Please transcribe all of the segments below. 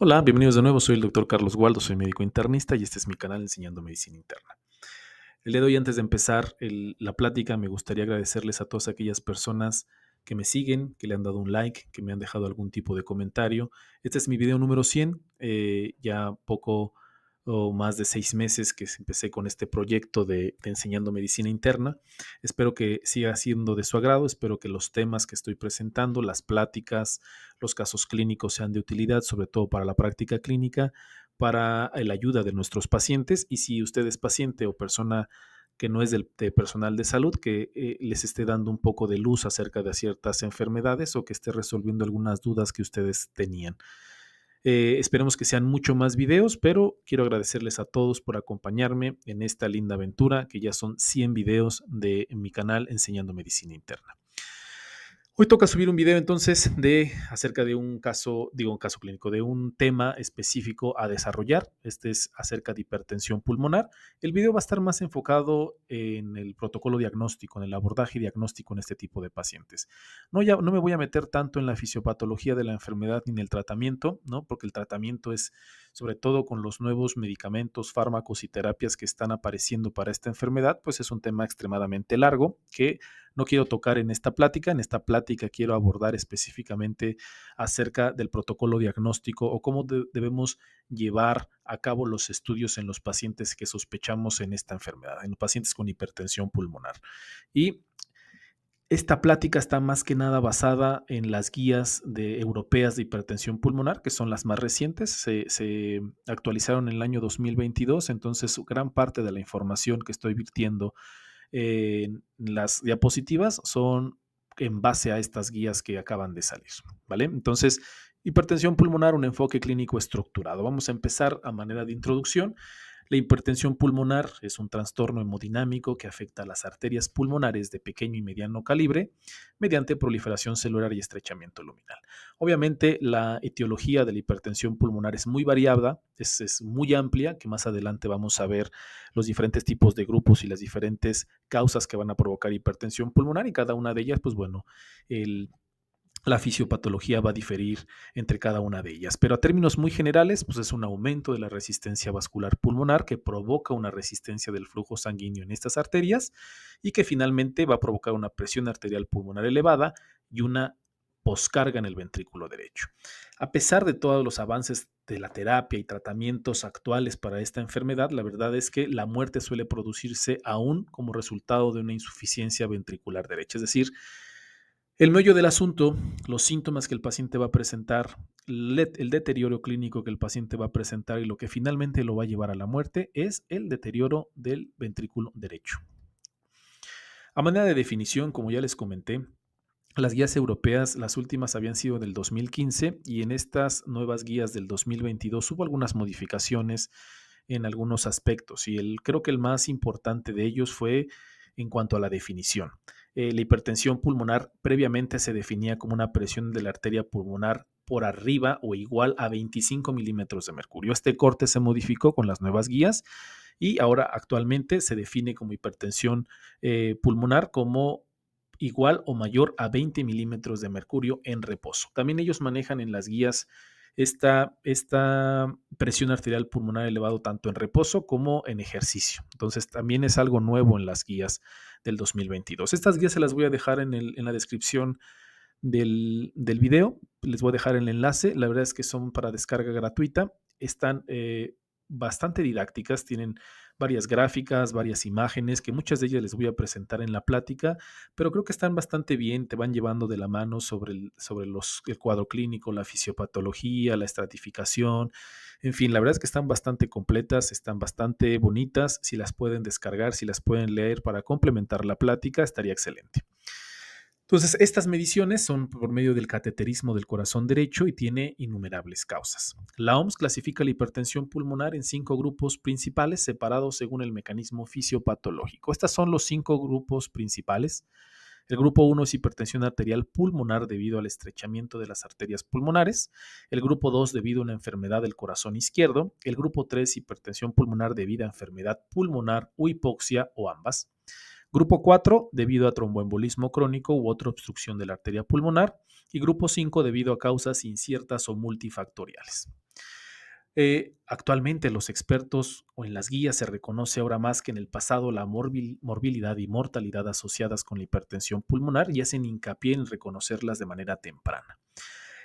Hola, bienvenidos de nuevo. Soy el doctor Carlos Waldo, soy médico internista y este es mi canal Enseñando Medicina Interna. El día de hoy, antes de empezar la plática, me gustaría agradecerles a todas aquellas personas que me siguen, que le han dado un like, que me han dejado algún tipo de comentario. Este es mi video número 100, ya poco o más de 6 meses que empecé con este proyecto de Enseñando Medicina Interna. Espero que siga siendo de su agrado, espero que los temas que estoy presentando, las pláticas, los casos clínicos sean de utilidad, sobre todo para la práctica clínica, para la ayuda de nuestros pacientes. Y si usted es paciente o persona que no es de personal de salud, que les esté dando un poco de luz acerca de ciertas enfermedades o que esté resolviendo algunas dudas que ustedes tenían. Esperemos que sean mucho más videos, pero quiero agradecerles a todos por acompañarme en esta linda aventura, que ya son 100 videos de mi canal Enseñando Medicina Interna. Hoy toca subir un video entonces acerca de un caso, digo un caso clínico, de un tema específico a desarrollar. Este es acerca de hipertensión pulmonar. El video va a estar más enfocado en el protocolo diagnóstico, en el abordaje diagnóstico en este tipo de pacientes. No me voy a meter tanto en la fisiopatología de la enfermedad ni en el tratamiento, ¿no? Porque el tratamiento es sobre todo con los nuevos medicamentos, fármacos y terapias que están apareciendo para esta enfermedad, pues es un tema extremadamente largo que no quiero tocar en esta plática. En esta plática quiero abordar específicamente acerca del protocolo diagnóstico o cómo debemos llevar a cabo los estudios en los pacientes que sospechamos en esta enfermedad, en los pacientes con hipertensión pulmonar. Y esta plática está más que nada basada en las guías europeas de hipertensión pulmonar, que son las más recientes. Se actualizaron en el año 2022, entonces gran parte de la información que estoy virtiendo en las diapositivas son en base a estas guías que acaban de salir, ¿vale? Entonces, hipertensión pulmonar, un enfoque clínico estructurado. Vamos a empezar a manera de introducción. La hipertensión pulmonar es un trastorno hemodinámico que afecta a las arterias pulmonares de pequeño y mediano calibre mediante proliferación celular y estrechamiento luminal. Obviamente, la etiología de la hipertensión pulmonar es muy variada, es muy amplia, que más adelante vamos a ver los diferentes tipos de grupos y las diferentes causas que van a provocar hipertensión pulmonar, y cada una de ellas, pues bueno, la fisiopatología va a diferir entre cada una de ellas, pero a términos muy generales, pues es un aumento de la resistencia vascular pulmonar que provoca una resistencia del flujo sanguíneo en estas arterias y que finalmente va a provocar una presión arterial pulmonar elevada y una poscarga en el ventrículo derecho. A pesar de todos los avances de la terapia y tratamientos actuales para esta enfermedad, la verdad es que la muerte suele producirse aún como resultado de una insuficiencia ventricular derecha, es decir, el meollo del asunto, los síntomas que el paciente va a presentar, el deterioro clínico que el paciente va a presentar y lo que finalmente lo va a llevar a la muerte es el deterioro del ventrículo derecho. A manera de definición, como ya les comenté, las guías europeas, las últimas habían sido del 2015 y en estas nuevas guías del 2022 hubo algunas modificaciones en algunos aspectos y creo que el más importante de ellos fue en cuanto a la definición. La hipertensión pulmonar previamente se definía como una presión de la arteria pulmonar por arriba o igual a 25 milímetros de mercurio. Este corte se modificó con las nuevas guías y ahora actualmente se define como hipertensión pulmonar como igual o mayor a 20 milímetros de mercurio en reposo. También ellos manejan en las guías esta presión arterial pulmonar elevado tanto en reposo como en ejercicio. Entonces también es algo nuevo en las guías del 2022. Estas guías se las voy a dejar en la descripción del video. Les voy a dejar el enlace. La verdad es que son para descarga gratuita. Están bastante didácticas, tienen varias gráficas, varias imágenes, que muchas de ellas les voy a presentar en la plática, pero creo que están bastante bien, te van llevando de la mano sobre el cuadro clínico, la fisiopatología, la estratificación, en fin, la verdad es que están bastante completas, están bastante bonitas, si las pueden descargar, si las pueden leer para complementar la plática, estaría excelente. Entonces, estas mediciones son por medio del cateterismo del corazón derecho y tiene innumerables causas. La OMS clasifica la hipertensión pulmonar en 5 grupos principales separados según el mecanismo fisiopatológico. Estos son los 5 grupos principales. El grupo 1 es hipertensión arterial pulmonar debido al estrechamiento de las arterias pulmonares. El grupo 2 debido a una enfermedad del corazón izquierdo. El grupo 3 hipertensión pulmonar debido a enfermedad pulmonar o hipoxia o ambas. Grupo 4, debido a tromboembolismo crónico u otra obstrucción de la arteria pulmonar. y grupo 5 debido a causas inciertas o multifactoriales. Actualmente los expertos o en las guías se reconoce ahora más que en el pasado la morbilidad y mortalidad asociadas con la hipertensión pulmonar y hacen hincapié en reconocerlas de manera temprana.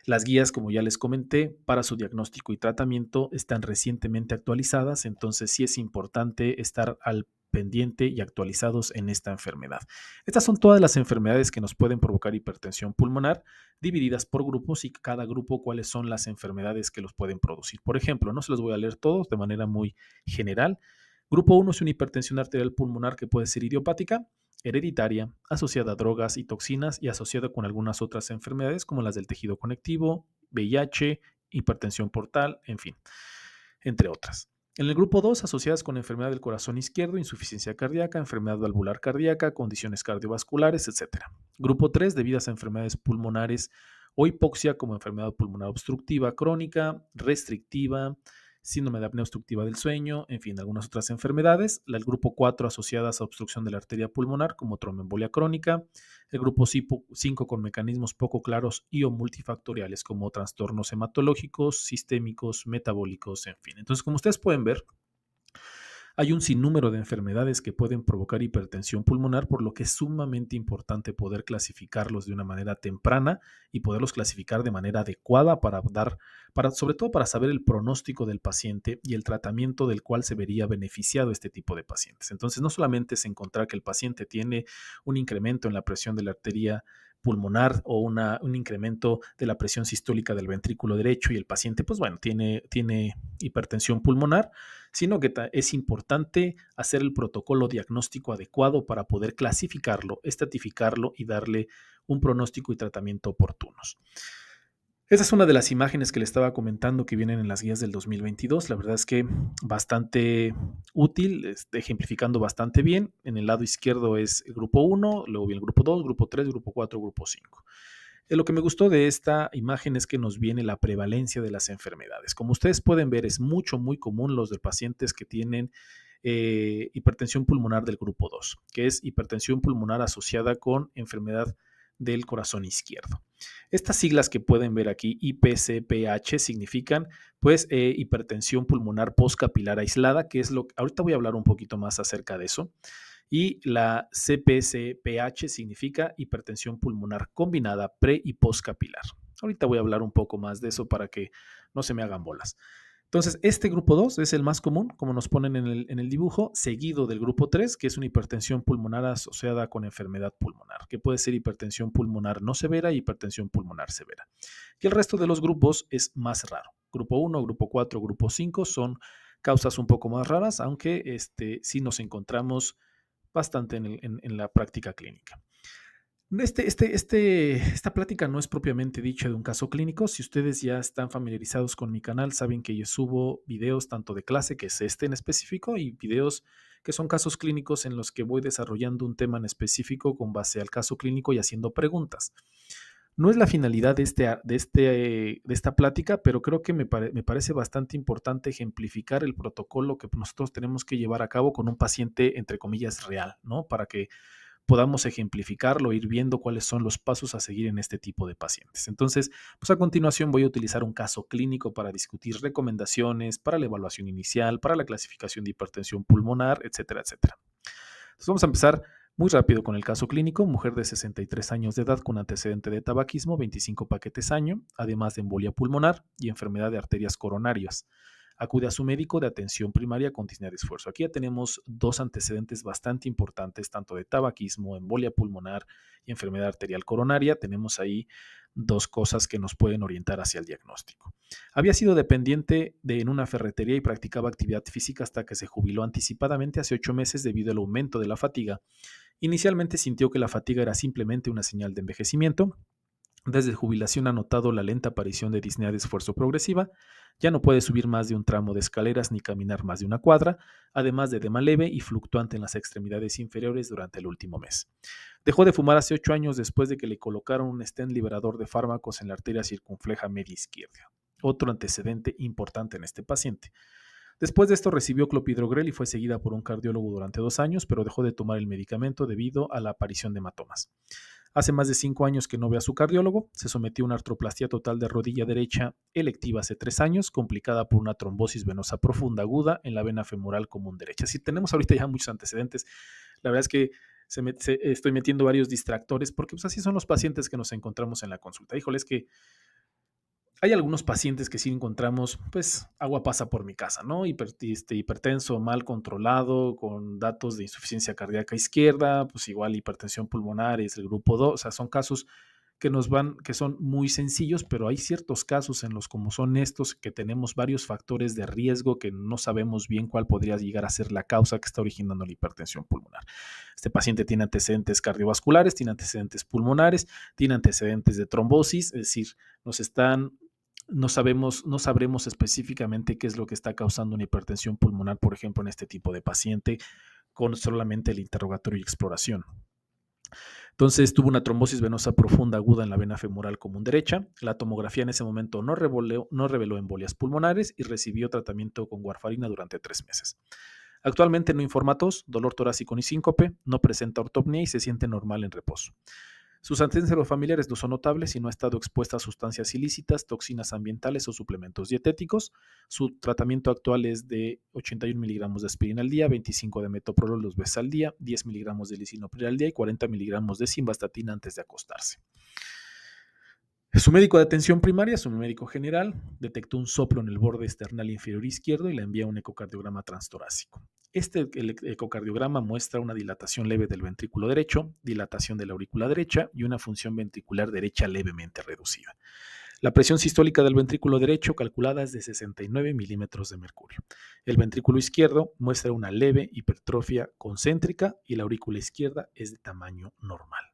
Las guías, como ya les comenté, para su diagnóstico y tratamiento están recientemente actualizadas, entonces sí es importante estar al pendiente y actualizados en esta enfermedad. Estas son todas las enfermedades que nos pueden provocar hipertensión pulmonar, divididas por grupos y cada grupo cuáles son las enfermedades que los pueden producir. Por ejemplo, no se los voy a leer todos de manera muy general. Grupo 1 es una hipertensión arterial pulmonar que puede ser idiopática, hereditaria, asociada a drogas y toxinas y asociada con algunas otras enfermedades como las del tejido conectivo, VIH, hipertensión portal, en fin, entre otras. En el grupo 2, asociadas con enfermedad del corazón izquierdo, insuficiencia cardíaca, enfermedad valvular cardíaca, condiciones cardiovasculares, etc. Grupo 3, debidas a enfermedades pulmonares o hipoxia como enfermedad pulmonar obstructiva crónica, restrictiva, síndrome de apnea obstructiva del sueño, en fin, algunas otras enfermedades. El grupo 4 asociadas a obstrucción de la arteria pulmonar como tromboembolia crónica. El grupo 5 con mecanismos poco claros y o multifactoriales como trastornos hematológicos, sistémicos, metabólicos, en fin. Entonces, como ustedes pueden ver, hay un sinnúmero de enfermedades que pueden provocar hipertensión pulmonar, por lo que es sumamente importante poder clasificarlos de una manera temprana y poderlos clasificar de manera adecuada sobre todo para saber el pronóstico del paciente y el tratamiento del cual se vería beneficiado este tipo de pacientes. Entonces, no solamente es encontrar que el paciente tiene un incremento en la presión de la arteria pulmonar o un incremento de la presión sistólica del ventrículo derecho y el paciente, pues bueno, tiene hipertensión pulmonar, sino que es importante hacer el protocolo diagnóstico adecuado para poder clasificarlo, estratificarlo y darle un pronóstico y tratamiento oportunos. Esa es una de las imágenes que le estaba comentando que vienen en las guías del 2022. La verdad es que bastante útil, ejemplificando bastante bien. En el lado izquierdo es el grupo 1, luego viene el grupo 2, grupo 3, grupo 4, grupo 5. Lo que me gustó de esta imagen es que nos viene la prevalencia de las enfermedades. Como ustedes pueden ver, es muy común los de pacientes que tienen hipertensión pulmonar del grupo 2, que es hipertensión pulmonar asociada con enfermedad del corazón izquierdo. Estas siglas que pueden ver aquí, IPCPH, significan pues hipertensión pulmonar postcapilar aislada, que es lo que ahorita voy a hablar un poquito más acerca de eso. Y la CPCPH significa hipertensión pulmonar combinada pre y postcapilar. Ahorita voy a hablar un poco más de eso para que no se me hagan bolas. Entonces, este grupo 2 es el más común, como nos ponen en el dibujo, seguido del grupo 3, que es una hipertensión pulmonar asociada con enfermedad pulmonar, que puede ser hipertensión pulmonar no severa y hipertensión pulmonar severa. Y el resto de los grupos es más raro. Grupo 1, grupo 4, grupo 5 son causas un poco más raras, aunque sí nos encontramos bastante en la práctica clínica. Esta plática no es propiamente dicha de un caso clínico. Si ustedes ya están familiarizados con mi canal, saben que yo subo videos tanto de clase, que es este en específico, y videos que son casos clínicos en los que voy desarrollando un tema en específico con base al caso clínico y haciendo preguntas. No es la finalidad de esta plática, pero creo que me parece bastante importante ejemplificar el protocolo que nosotros tenemos que llevar a cabo con un paciente, entre comillas, real, ¿no? Para que podamos ejemplificarlo, ir viendo cuáles son los pasos a seguir en este tipo de pacientes. Entonces, pues a continuación voy a utilizar un caso clínico para discutir recomendaciones para la evaluación inicial, para la clasificación de hipertensión pulmonar, etcétera, etcétera. Entonces vamos a empezar muy rápido con el caso clínico. Mujer de 63 años de edad con antecedente de tabaquismo, 25 paquetes año, además de embolia pulmonar y enfermedad de arterias coronarias. Acude a su médico de atención primaria con disnea de esfuerzo. Aquí ya tenemos dos antecedentes bastante importantes, tanto de tabaquismo, embolia pulmonar y enfermedad arterial coronaria. Tenemos ahí dos cosas que nos pueden orientar hacia el diagnóstico. Había sido dependiente en una ferretería y practicaba actividad física hasta que se jubiló anticipadamente hace 8 meses debido al aumento de la fatiga. Inicialmente sintió que la fatiga era simplemente una señal de envejecimiento. Desde jubilación ha notado la lenta aparición de disnea de esfuerzo progresiva. Ya no puede subir más de un tramo de escaleras ni caminar más de una cuadra, además de edema leve y fluctuante en las extremidades inferiores durante el último mes. Dejó de fumar hace 8 años después de que le colocaron un stent liberador de fármacos en la arteria circunfleja media izquierda. Otro antecedente importante en este paciente. Después de esto recibió clopidogrel y fue seguida por un cardiólogo durante 2 años, pero dejó de tomar el medicamento debido a la aparición de hematomas. Hace más de 5 años que no ve a su cardiólogo, se sometió a una artroplastía total de rodilla derecha electiva hace 3 años, complicada por una trombosis venosa profunda aguda en la vena femoral común derecha. Si tenemos ahorita ya muchos antecedentes, la verdad es que estoy metiendo varios distractores porque pues así son los pacientes que nos encontramos en la consulta. Híjole, es que hay algunos pacientes que sí encontramos, pues agua pasa por mi casa, ¿no? Hipertenso, mal controlado, con datos de insuficiencia cardíaca izquierda, pues igual hipertensión pulmonar es el grupo 2, o sea, son casos que son muy sencillos, pero hay ciertos casos en los como son estos que tenemos varios factores de riesgo que no sabemos bien cuál podría llegar a ser la causa que está originando la hipertensión pulmonar. Este paciente tiene antecedentes cardiovasculares, tiene antecedentes pulmonares, tiene antecedentes de trombosis, es decir, no sabremos específicamente qué es lo que está causando una hipertensión pulmonar, por ejemplo, en este tipo de paciente, con solamente el interrogatorio y exploración. Entonces tuvo una trombosis venosa profunda aguda en la vena femoral común derecha. La tomografía en ese momento no reveló embolias pulmonares y recibió tratamiento con warfarina durante 3 meses. Actualmente no informa tos, dolor torácico ni síncope, no presenta ortopnea y se siente normal en reposo. Sus antecedentes familiares no son notables y no ha estado expuesta a sustancias ilícitas, toxinas ambientales o suplementos dietéticos. Su tratamiento actual es de 81 miligramos de aspirina al día, 25 de metoprolol 2 veces al día, 10 miligramos de lisinopril al día y 40 miligramos de simvastatina antes de acostarse. Su médico de atención primaria, su médico general, detectó un soplo en el borde esternal inferior izquierdo y le envía un ecocardiograma transtorácico. El ecocardiograma muestra una dilatación leve del ventrículo derecho, dilatación de la aurícula derecha y una función ventricular derecha levemente reducida. La presión sistólica del ventrículo derecho calculada es de 69 milímetros de mercurio. El ventrículo izquierdo muestra una leve hipertrofia concéntrica y la aurícula izquierda es de tamaño normal.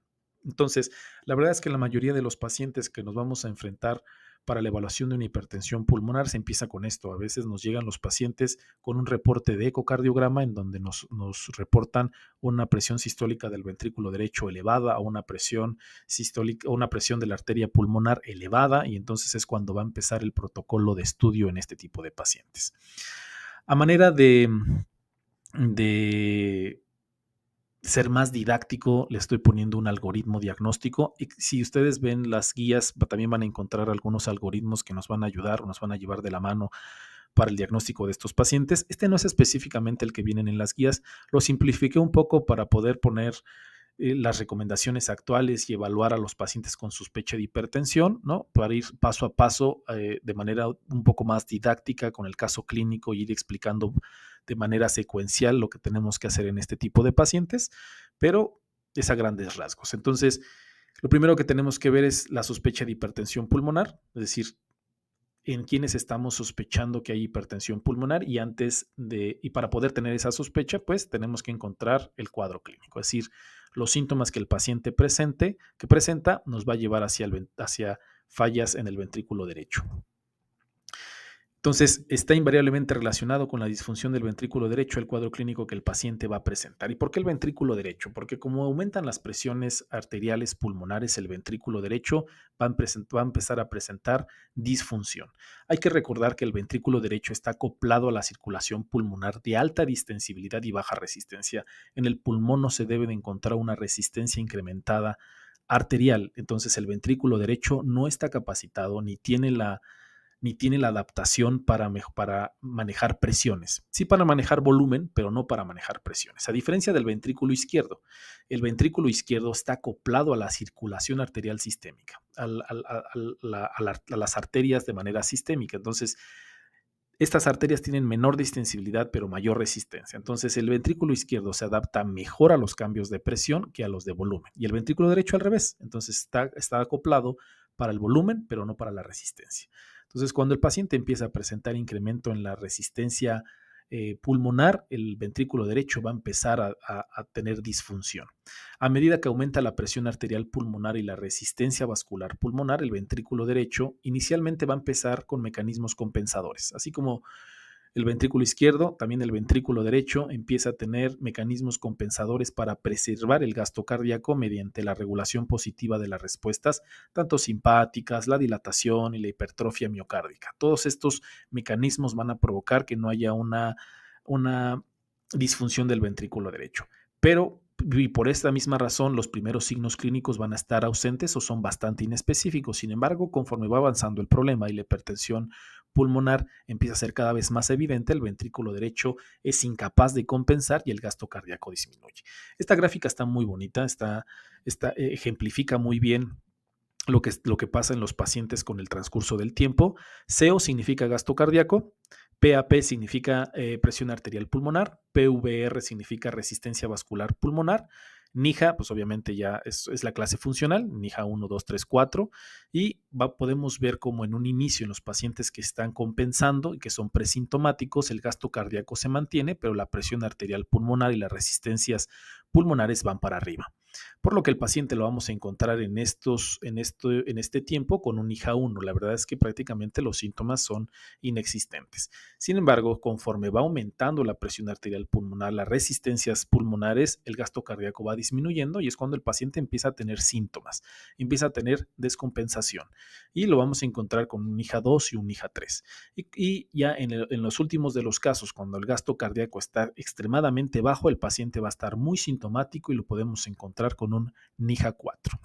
Entonces, la verdad es que la mayoría de los pacientes que nos vamos a enfrentar para la evaluación de una hipertensión pulmonar se empieza con esto. A veces nos llegan los pacientes con un reporte de ecocardiograma en donde nos reportan una presión sistólica del ventrículo derecho elevada o una presión sistólica o una presión de la arteria pulmonar elevada, y entonces es cuando va a empezar el protocolo de estudio en este tipo de pacientes. A manera de ser más didáctico, le estoy poniendo un algoritmo diagnóstico, y si ustedes ven las guías, también van a encontrar algunos algoritmos que nos van a ayudar o nos van a llevar de la mano para el diagnóstico de estos pacientes. Este no es específicamente el que vienen en las guías, lo simplifiqué un poco para poder poner las recomendaciones actuales y evaluar a los pacientes con sospecha de hipertensión, ¿no? Para ir paso a paso de manera un poco más didáctica con el caso clínico y ir explicando de manera secuencial lo que tenemos que hacer en este tipo de pacientes, pero es a grandes rasgos. Entonces, lo primero que tenemos que ver es la sospecha de hipertensión pulmonar, es decir, en quienes estamos sospechando que hay hipertensión pulmonar y para poder tener esa sospecha, pues tenemos que encontrar el cuadro clínico, es decir, los síntomas que el paciente presenta nos va a llevar hacia fallas en el ventrículo derecho. Entonces, está invariablemente relacionado con la disfunción del ventrículo derecho el cuadro clínico que el paciente va a presentar. ¿Y por qué el ventrículo derecho? Porque como aumentan las presiones arteriales pulmonares, el ventrículo derecho va a empezar a presentar disfunción. Hay que recordar que el ventrículo derecho está acoplado a la circulación pulmonar de alta distensibilidad y baja resistencia. En el pulmón no se debe de encontrar una resistencia incrementada arterial. Entonces, el ventrículo derecho no está capacitado ni tiene la adaptación para manejar presiones. Sí para manejar volumen, pero no para manejar presiones. A diferencia del ventrículo izquierdo, el ventrículo izquierdo está acoplado a la circulación arterial sistémica, a las arterias de manera sistémica. Entonces, estas arterias tienen menor distensibilidad, pero mayor resistencia. Entonces, el ventrículo izquierdo se adapta mejor a los cambios de presión que a los de volumen. Y el ventrículo derecho al revés. Entonces, está acoplado para el volumen, pero no para la resistencia. Entonces, cuando el paciente empieza a presentar incremento en la resistencia pulmonar, el ventrículo derecho va a empezar a tener disfunción. A medida que aumenta la presión arterial pulmonar y la resistencia vascular pulmonar, el ventrículo derecho inicialmente va a empezar con mecanismos compensadores, así como el ventrículo izquierdo, también el ventrículo derecho empieza a tener mecanismos compensadores para preservar el gasto cardíaco mediante la regulación positiva de las respuestas, tanto simpáticas, la dilatación y la hipertrofia miocárdica. Todos estos mecanismos van a provocar que no haya una disfunción del ventrículo derecho. Pero Y por esta misma razón, los primeros signos clínicos van a estar ausentes o son bastante inespecíficos. Sin embargo, conforme va avanzando el problema y la hipertensión pulmonar empieza a ser cada vez más evidente, el ventrículo derecho es incapaz de compensar y el gasto cardíaco disminuye. Esta gráfica está muy bonita, ejemplifica muy bien lo que pasa en los pacientes con el transcurso del tiempo. CO significa gasto cardíaco, PAP significa presión arterial pulmonar, PVR significa resistencia vascular pulmonar, NIJA, pues obviamente ya es la clase funcional, NIJA 1, 2, 3, 4, y podemos ver como en un inicio en los pacientes que están compensando y que son presintomáticos, el gasto cardíaco se mantiene, pero la presión arterial pulmonar y las resistencias pulmonares van para arriba. Por lo que el paciente lo vamos a encontrar en este tiempo con un IJA 1. La verdad es que prácticamente los síntomas son inexistentes. Sin embargo, conforme va aumentando la presión arterial pulmonar, las resistencias pulmonares, el gasto cardíaco va disminuyendo y es cuando el paciente empieza a tener síntomas, empieza a tener descompensación. Y lo vamos a encontrar con un IJA 2 y un IJA 3. Y ya en los últimos de los casos, cuando el gasto cardíaco está extremadamente bajo, el paciente va a estar muy sintomático y lo podemos encontrar con un NIJA 4.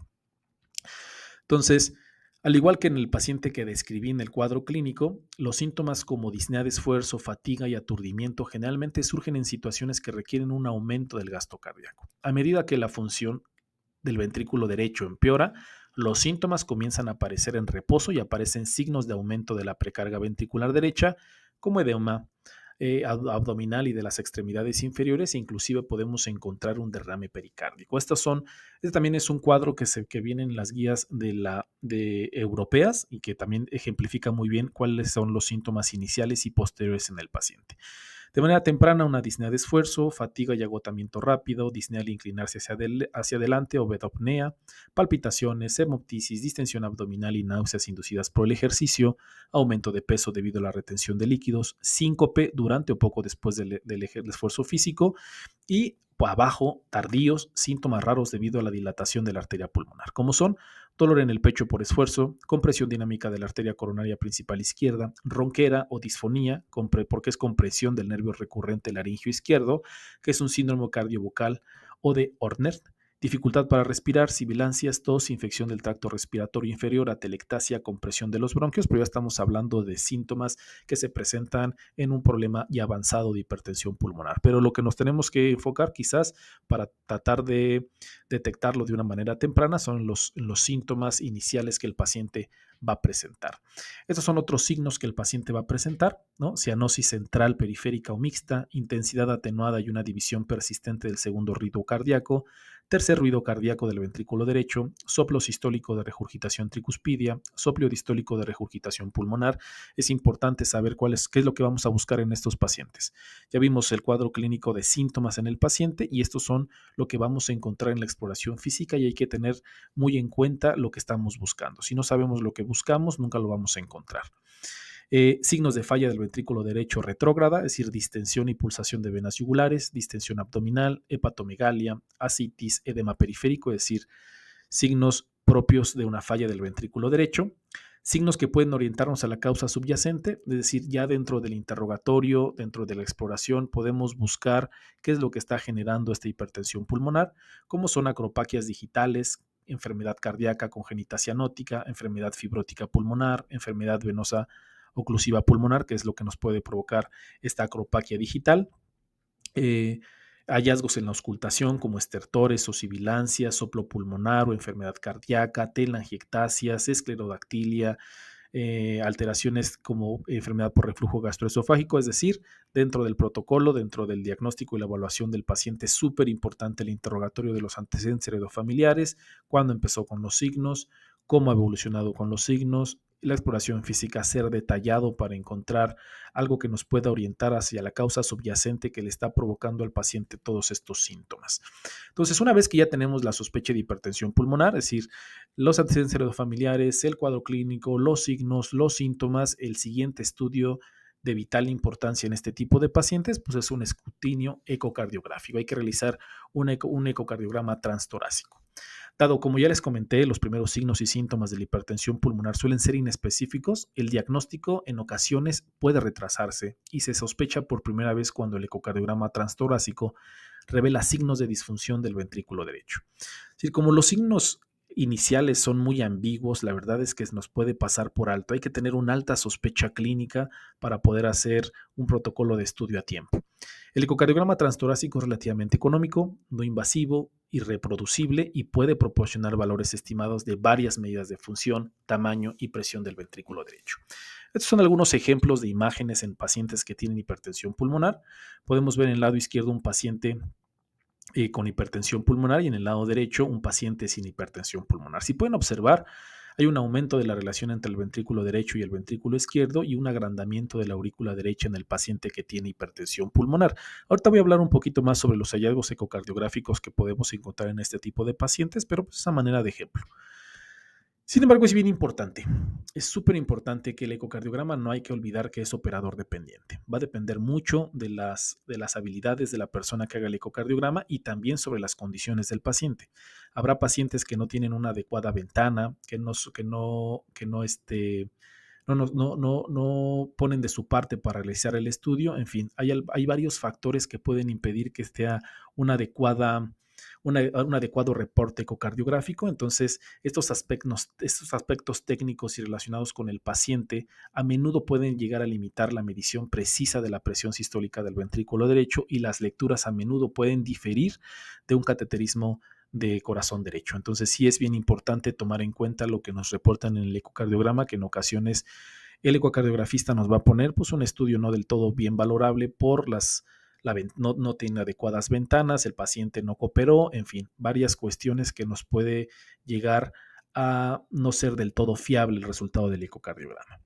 Entonces, al igual que en el paciente que describí en el cuadro clínico, los síntomas como disnea de esfuerzo, fatiga y aturdimiento generalmente surgen en situaciones que requieren un aumento del gasto cardíaco. A medida que la función del ventrículo derecho empeora, los síntomas comienzan a aparecer en reposo y aparecen signos de aumento de la precarga ventricular derecha, como edema abdominal y de las extremidades inferiores, e inclusive podemos encontrar un derrame pericárdico. Este también es un cuadro que viene en las guías de europeas y que también ejemplifica muy bien cuáles son los síntomas iniciales y posteriores en el paciente. De manera temprana, una disnea de esfuerzo, fatiga y agotamiento rápido, disnea al inclinarse hacia adelante o bedopnea, palpitaciones, hemoptisis, distensión abdominal y náuseas inducidas por el ejercicio, aumento de peso debido a la retención de líquidos, síncope durante o poco después del esfuerzo físico y abajo, tardíos, síntomas raros debido a la dilatación de la arteria pulmonar, como son dolor en el pecho por esfuerzo, compresión dinámica de la arteria coronaria principal izquierda, ronquera o disfonía, porque es compresión del nervio recurrente laringio izquierdo, que es un síndrome cardiovocal o de Orner, dificultad para respirar, sibilancias, tos, infección del tracto respiratorio inferior, atelectasia, compresión de los bronquios, pero ya estamos hablando de síntomas que se presentan en un problema ya avanzado de hipertensión pulmonar. Pero lo que nos tenemos que enfocar quizás para tratar de detectarlo de una manera temprana son los síntomas iniciales que el paciente va a presentar. Estos son otros signos que el paciente va a presentar, ¿no? Cianosis central, periférica o mixta, intensidad atenuada y una división persistente del segundo ritmo cardíaco, tercer ruido cardíaco del ventrículo derecho, soplo sistólico de regurgitación tricuspidia, soplo distólico de regurgitación pulmonar. Es importante saber qué es lo que vamos a buscar en estos pacientes. Ya vimos el cuadro clínico de síntomas en el paciente y estos son lo que vamos a encontrar en la exploración física y hay que tener muy en cuenta lo que estamos buscando. Si no sabemos lo que buscamos, nunca lo vamos a encontrar. Signos de falla del ventrículo derecho retrógrada, es decir, distensión y pulsación de venas yugulares, distensión abdominal, hepatomegalia, ascitis, edema periférico, es decir, signos propios de una falla del ventrículo derecho. Signos que pueden orientarnos a la causa subyacente, es decir, ya dentro del interrogatorio, dentro de la exploración, podemos buscar qué es lo que está generando esta hipertensión pulmonar, como son acropaquias digitales, enfermedad cardíaca congénita cianótica, enfermedad fibrótica pulmonar, enfermedad venosa oclusiva pulmonar, que es lo que nos puede provocar esta acropaquia digital. Hallazgos en la auscultación como estertores o sibilancias, soplo pulmonar o enfermedad cardíaca, telangiectasias, esclerodactilia, alteraciones como enfermedad por reflujo gastroesofágico, es decir, dentro del protocolo, dentro del diagnóstico y la evaluación del paciente es súper importante el interrogatorio de los antecedentes heredofamiliares, cuándo empezó con los signos, cómo ha evolucionado con los signos, la exploración física, ser detallado para encontrar algo que nos pueda orientar hacia la causa subyacente que le está provocando al paciente todos estos síntomas. Entonces, una vez que ya tenemos la sospecha de hipertensión pulmonar, es decir, los antecedentes heredofamiliares, el cuadro clínico, los signos, los síntomas, el siguiente estudio de vital importancia en este tipo de pacientes, pues es un escrutinio ecocardiográfico. Hay que realizar un ecocardiograma transtorácico. Dado, como ya les comenté, los primeros signos y síntomas de la hipertensión pulmonar suelen ser inespecíficos, el diagnóstico en ocasiones puede retrasarse y se sospecha por primera vez cuando el ecocardiograma transtorácico revela signos de disfunción del ventrículo derecho. Es decir, como los signos iniciales son muy ambiguos, la verdad es que nos puede pasar por alto. Hay que tener una alta sospecha clínica para poder hacer un protocolo de estudio a tiempo. El ecocardiograma transtorácico es relativamente económico, no invasivo y reproducible y puede proporcionar valores estimados de varias medidas de función, tamaño y presión del ventrículo derecho. Estos son algunos ejemplos de imágenes en pacientes que tienen hipertensión pulmonar. Podemos ver en el lado izquierdo un paciente con hipertensión pulmonar y en el lado derecho un paciente sin hipertensión pulmonar. Si pueden observar, hay un aumento de la relación entre el ventrículo derecho y el ventrículo izquierdo y un agrandamiento de la aurícula derecha en el paciente que tiene hipertensión pulmonar. Ahorita voy a hablar un poquito más sobre los hallazgos ecocardiográficos que podemos encontrar en este tipo de pacientes, pero pues esa manera de ejemplo. Sin embargo, es bien importante, es súper importante que el ecocardiograma no hay que olvidar que es operador dependiente. Va a depender mucho de las habilidades de la persona que haga el ecocardiograma y también sobre las condiciones del paciente. Habrá pacientes que no tienen una adecuada ventana, no ponen de su parte para realizar el estudio. En fin, hay varios factores que pueden impedir que esté una adecuada un adecuado reporte ecocardiográfico. Entonces, estos aspectos técnicos y relacionados con el paciente a menudo pueden llegar a limitar la medición precisa de la presión sistólica del ventrículo derecho y las lecturas a menudo pueden diferir de un cateterismo de corazón derecho. Entonces, sí es bien importante tomar en cuenta lo que nos reportan en el ecocardiograma, que en ocasiones el ecocardiografista nos va a poner pues un estudio no del todo bien valorable por no tiene adecuadas ventanas, el paciente no cooperó, en fin, varias cuestiones que nos puede llegar a no ser del todo fiable el resultado del ecocardiograma.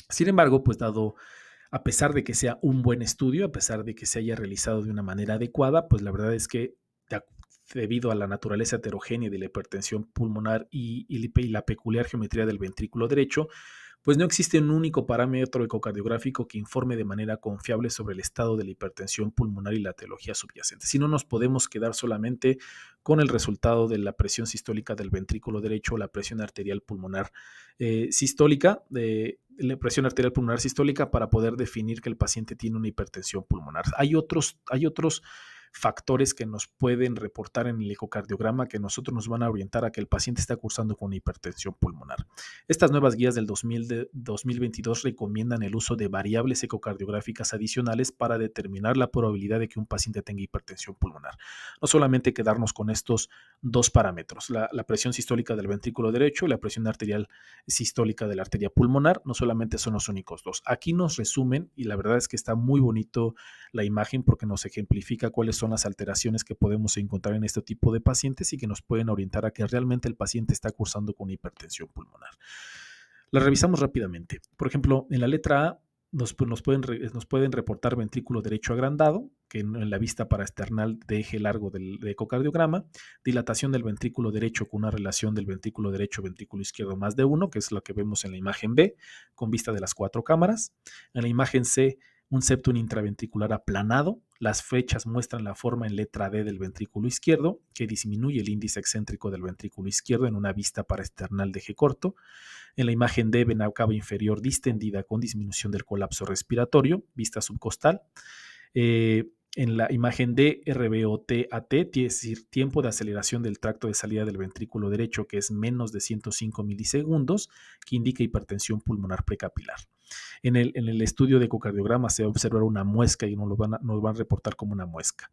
Sin embargo, pues a pesar de que sea un buen estudio, a pesar de que se haya realizado de una manera adecuada, pues la verdad es que debido a la naturaleza heterogénea de la hipertensión pulmonar y la peculiar geometría del ventrículo derecho, pues no existe un único parámetro ecocardiográfico que informe de manera confiable sobre el estado de la hipertensión pulmonar y la etiología subyacente. Si no nos podemos quedar solamente con el resultado de la presión sistólica del ventrículo derecho o la presión arterial pulmonar sistólica, la presión arterial pulmonar sistólica para poder definir que el paciente tiene una hipertensión pulmonar. Hay otros factores que nos pueden reportar en el ecocardiograma que nosotros nos van a orientar a que el paciente está cursando con hipertensión pulmonar. Estas nuevas guías del 2022 recomiendan el uso de variables ecocardiográficas adicionales para determinar la probabilidad de que un paciente tenga hipertensión pulmonar. No solamente quedarnos con estos dos parámetros, la presión sistólica del ventrículo derecho y la presión arterial sistólica de la arteria pulmonar, no solamente son los únicos dos. Aquí nos resumen, y la verdad es que está muy bonito la imagen porque nos ejemplifica cuáles son las alteraciones que podemos encontrar en este tipo de pacientes y que nos pueden orientar a que realmente el paciente está cursando con hipertensión pulmonar. La revisamos rápidamente. Por ejemplo, en la letra A nos pueden reportar ventrículo derecho agrandado, que en la vista paraesternal de eje largo del ecocardiograma, dilatación del ventrículo derecho con una relación del ventrículo derecho-ventrículo izquierdo más de 1, que es lo que vemos en la imagen B, con vista de las 4 cámaras. En la imagen C, un septum intraventricular aplanado. Las flechas muestran la forma en letra D del ventrículo izquierdo, que disminuye el índice excéntrico del ventrículo izquierdo en una vista paraesternal de eje corto. En la imagen D, vena cava inferior distendida con disminución del colapso respiratorio, vista subcostal. En la imagen D, RBOT-AT, es decir, tiempo de aceleración del tracto de salida del ventrículo derecho, que es menos de 105 milisegundos, que indica hipertensión pulmonar precapilar. En el estudio de ecocardiograma se va a observar una muesca y nos van a reportar como una muesca.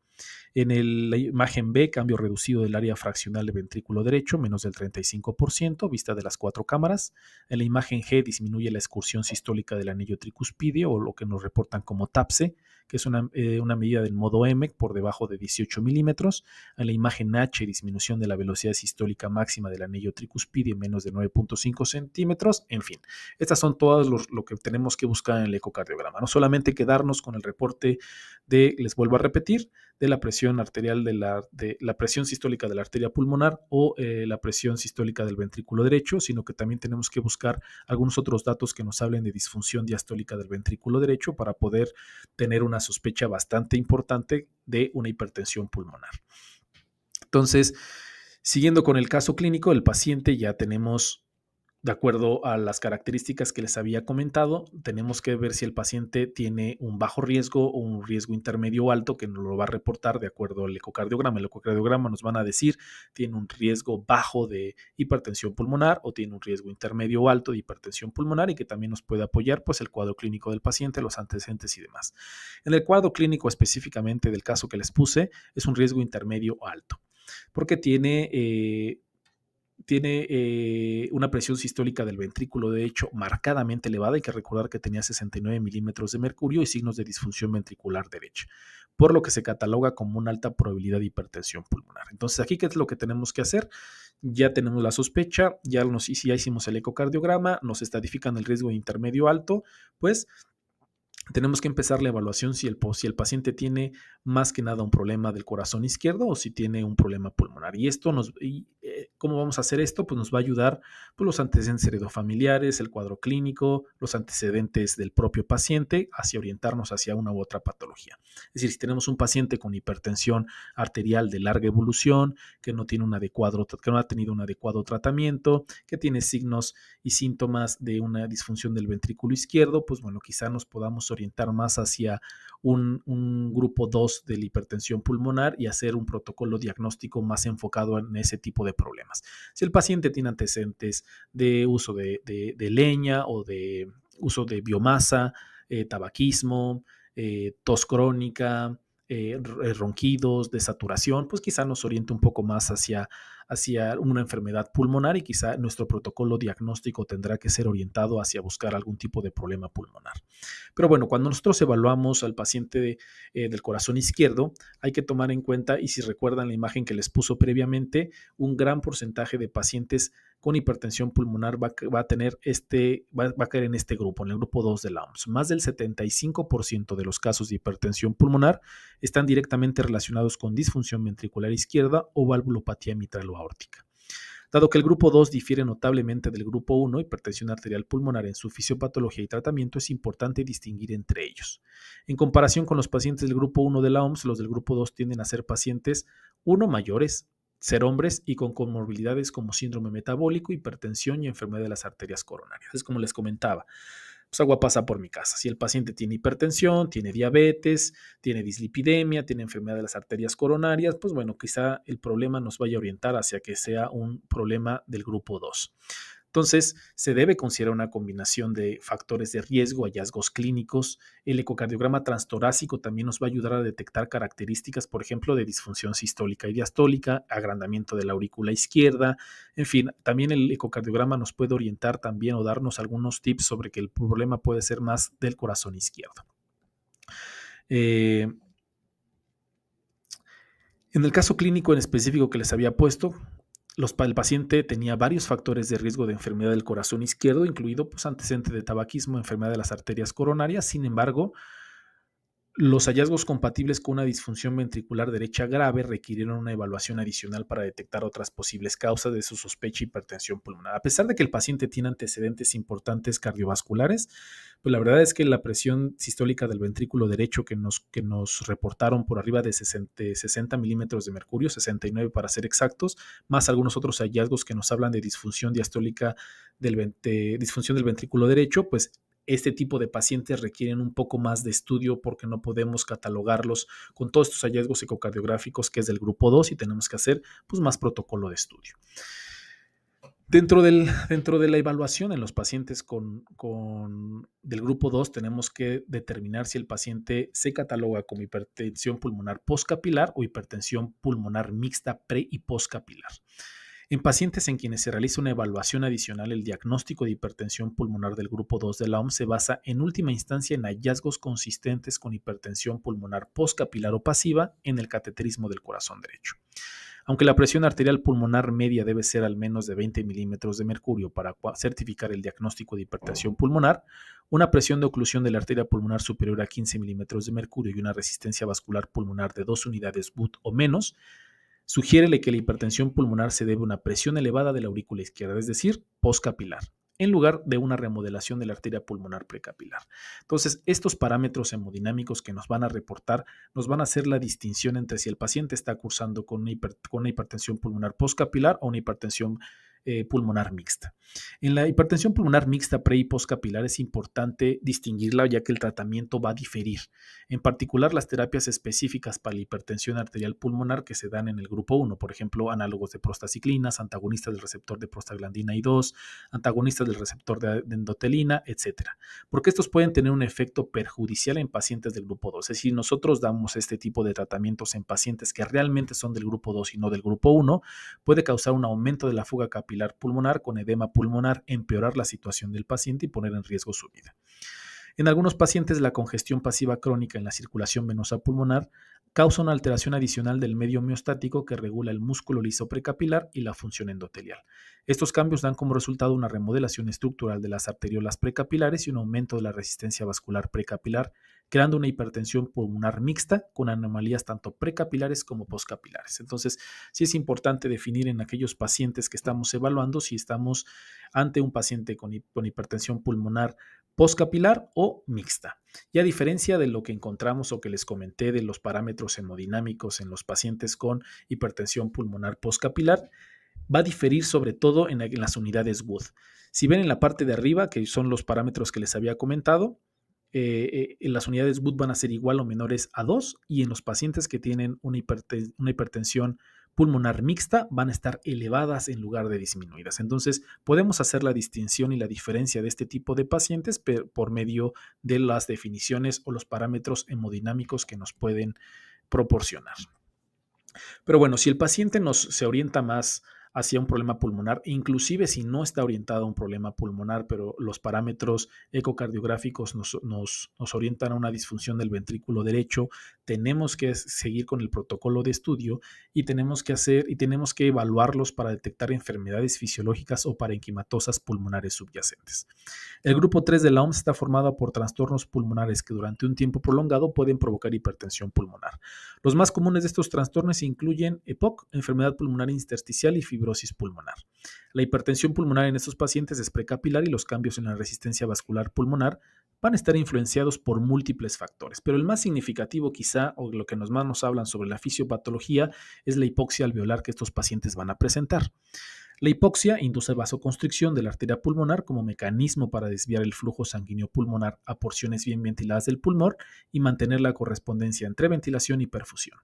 En la imagen B, cambio reducido del área fraccional del ventrículo derecho, menos del 35%, vista de las 4 cámaras. En la imagen G, disminuye la excursión sistólica del anillo tricuspideo, o lo que nos reportan como TAPSE, que es una medida del modo M por debajo de 18 milímetros. En la imagen H, disminución de la velocidad sistólica máxima del anillo tricuspideo, menos de 9.5 centímetros. En fin, estas son todas lo que tenemos que buscar en el ecocardiograma. No solamente quedarnos con el reporte les vuelvo a repetir, de la presión arterial de la presión sistólica de la arteria pulmonar o la presión sistólica del ventrículo derecho, sino que también tenemos que buscar algunos otros datos que nos hablen de disfunción diastólica del ventrículo derecho para poder tener una sospecha bastante importante de una hipertensión pulmonar. Entonces, siguiendo con el caso clínico, el paciente ya tenemos de acuerdo a las características que les había comentado, tenemos que ver si el paciente tiene un bajo riesgo o un riesgo intermedio o alto, que nos lo va a reportar de acuerdo al ecocardiograma. El ecocardiograma nos van a decir, tiene un riesgo bajo de hipertensión pulmonar o tiene un riesgo intermedio o alto de hipertensión pulmonar, y que también nos puede apoyar pues el cuadro clínico del paciente, los antecedentes y demás. En el cuadro clínico específicamente del caso que les puse, es un riesgo intermedio o alto, porque tiene una presión sistólica del ventrículo derecho marcadamente elevada. Hay que recordar que tenía 69 milímetros de mercurio y signos de disfunción ventricular derecha, por lo que se cataloga como una alta probabilidad de hipertensión pulmonar. Entonces, aquí, ¿qué es lo que tenemos que hacer? Ya tenemos la sospecha, ya hicimos el ecocardiograma, nos estratifican el riesgo de intermedio alto, pues tenemos que empezar la evaluación si el paciente tiene más que nada un problema del corazón izquierdo o si tiene un problema pulmonar. ¿Cómo vamos a hacer esto? Pues nos va a ayudar pues, los antecedentes heredofamiliares, el cuadro clínico, los antecedentes del propio paciente, hacia orientarnos hacia una u otra patología. Es decir, si tenemos un paciente con hipertensión arterial de larga evolución, que no ha tenido un adecuado tratamiento, que tiene signos y síntomas de una disfunción del ventrículo izquierdo, pues bueno, quizá nos podamos orientar más hacia un grupo 2 de la hipertensión pulmonar y hacer un protocolo diagnóstico más enfocado en ese tipo de problemas. Si el paciente tiene antecedentes de uso de leña o de uso de biomasa, tabaquismo, tos crónica, ronquidos, desaturación, pues quizá nos oriente un poco más hacia una enfermedad pulmonar, y quizá nuestro protocolo diagnóstico tendrá que ser orientado hacia buscar algún tipo de problema pulmonar. Pero bueno, cuando nosotros evaluamos al paciente del corazón izquierdo, hay que tomar en cuenta, y si recuerdan la imagen que les puso previamente, un gran porcentaje de pacientes con hipertensión pulmonar va a caer en este grupo, en el grupo 2 de la OMS. Más del 75% de los casos de hipertensión pulmonar están directamente relacionados con disfunción ventricular izquierda o valvulopatía mitral o aórtica. Dado que el grupo 2 difiere notablemente del grupo 1, hipertensión arterial pulmonar, en su fisiopatología y tratamiento, es importante distinguir entre ellos. En comparación con los pacientes del grupo 1 de la OMS, los del grupo 2 tienden a ser pacientes 1 mayores, ser hombres y con comorbilidades como síndrome metabólico, hipertensión y enfermedad de las arterias coronarias. Es como les comentaba, pues agua pasa por mi casa. Si el paciente tiene hipertensión, tiene diabetes, tiene dislipidemia, tiene enfermedad de las arterias coronarias, pues bueno, quizá el problema nos vaya a orientar hacia que sea un problema del grupo 2. Entonces, se debe considerar una combinación de factores de riesgo, hallazgos clínicos. El ecocardiograma transtorácico también nos va a ayudar a detectar características, por ejemplo, de disfunción sistólica y diastólica, agrandamiento de la aurícula izquierda. En fin, también el ecocardiograma nos puede orientar también o darnos algunos tips sobre que el problema puede ser más del corazón izquierdo. En el caso clínico en específico que les había puesto, el paciente tenía varios factores de riesgo de enfermedad del corazón izquierdo, incluido pues, antecedente de tabaquismo, enfermedad de las arterias coronarias. Sin embargo, los hallazgos compatibles con una disfunción ventricular derecha grave requirieron una evaluación adicional para detectar otras posibles causas de su sospecha de hipertensión pulmonar. A pesar de que el paciente tiene antecedentes importantes cardiovasculares, pues la verdad es que la presión sistólica del ventrículo derecho que nos reportaron por arriba de 60 milímetros de mercurio, 69 para ser exactos, más algunos otros hallazgos que nos hablan de disfunción diastólica disfunción del ventrículo derecho, pues este tipo de pacientes requieren un poco más de estudio porque no podemos catalogarlos con todos estos hallazgos ecocardiográficos que es del grupo 2, y tenemos que hacer pues, más protocolo de estudio. Dentro de la evaluación en los pacientes del grupo 2 tenemos que determinar si el paciente se cataloga como hipertensión pulmonar postcapilar o hipertensión pulmonar mixta pre y postcapilar. En pacientes en quienes se realiza una evaluación adicional, el diagnóstico de hipertensión pulmonar del grupo 2 de la OMS se basa en última instancia en hallazgos consistentes con hipertensión pulmonar postcapilar o pasiva en el cateterismo del corazón derecho. Aunque la presión arterial pulmonar media debe ser al menos de 20 milímetros de mercurio para certificar el diagnóstico de hipertensión pulmonar, una presión de oclusión de la arteria pulmonar superior a 15 milímetros de mercurio y una resistencia vascular pulmonar de 2 unidades BUT o menos sugiere que la hipertensión pulmonar se debe a una presión elevada de la aurícula izquierda, es decir, postcapilar, en lugar de una remodelación de la arteria pulmonar precapilar. Entonces, estos parámetros hemodinámicos que nos van a reportar nos van a hacer la distinción entre si el paciente está cursando con una hipertensión pulmonar postcapilar o una hipertensión pulmonar mixta. En la hipertensión pulmonar mixta pre y postcapilar es importante distinguirla ya que el tratamiento va a diferir. En particular, las terapias específicas para la hipertensión arterial pulmonar que se dan en el grupo 1, por ejemplo, análogos de prostaciclinas, antagonistas del receptor de prostaglandina I2, antagonistas del receptor de endotelina, etcétera. Porque estos pueden tener un efecto perjudicial en pacientes del grupo 2. Es decir, nosotros damos este tipo de tratamientos en pacientes que realmente son del grupo 2 y no del grupo 1, puede causar un aumento de la fuga capilar pulmonar con edema pulmonar, empeorar la situación del paciente y poner en riesgo su vida. En algunos pacientes, la congestión pasiva crónica en la circulación venosa pulmonar causa una alteración adicional del medio homeostático que regula el músculo liso precapilar y la función endotelial. Estos cambios dan como resultado una remodelación estructural de las arteriolas precapilares y un aumento de la resistencia vascular precapilar, creando una hipertensión pulmonar mixta con anomalías tanto precapilares como postcapilares. Entonces, sí es importante definir en aquellos pacientes que estamos evaluando si estamos ante un paciente con hipertensión pulmonar postcapilar o mixta. Y a diferencia de lo que encontramos o que les comenté de los parámetros hemodinámicos en los pacientes con hipertensión pulmonar postcapilar, va a diferir sobre todo en las unidades Wood. Si ven en la parte de arriba, que son los parámetros que les había comentado, en las unidades Wood van a ser igual o menores a 2 y en los pacientes que tienen una hipertensión pulmonar mixta van a estar elevadas en lugar de disminuidas. Entonces, podemos hacer la distinción y la diferencia de este tipo de pacientes por medio de las definiciones o los parámetros hemodinámicos que nos pueden proporcionar. Pero bueno, si el paciente se orienta más hacia un problema pulmonar, inclusive si no está orientado a un problema pulmonar, pero los parámetros ecocardiográficos nos orientan a una disfunción del ventrículo derecho, tenemos que seguir con el protocolo de estudio y tenemos que evaluarlos para detectar enfermedades fisiológicas o parenquimatosas pulmonares subyacentes. El grupo 3 de la OMS está formado por trastornos pulmonares que durante un tiempo prolongado pueden provocar hipertensión pulmonar. Los más comunes de estos trastornos incluyen EPOC, enfermedad pulmonar intersticial y fibrosis pulmonar. La hipertensión pulmonar en estos pacientes es precapilar y los cambios en la resistencia vascular pulmonar van a estar influenciados por múltiples factores, pero el más significativo quizá, o lo que más nos hablan sobre la fisiopatología, es la hipoxia alveolar que estos pacientes van a presentar. La hipoxia induce vasoconstricción de la arteria pulmonar como mecanismo para desviar el flujo sanguíneo pulmonar a porciones bien ventiladas del pulmón y mantener la correspondencia entre ventilación y perfusión.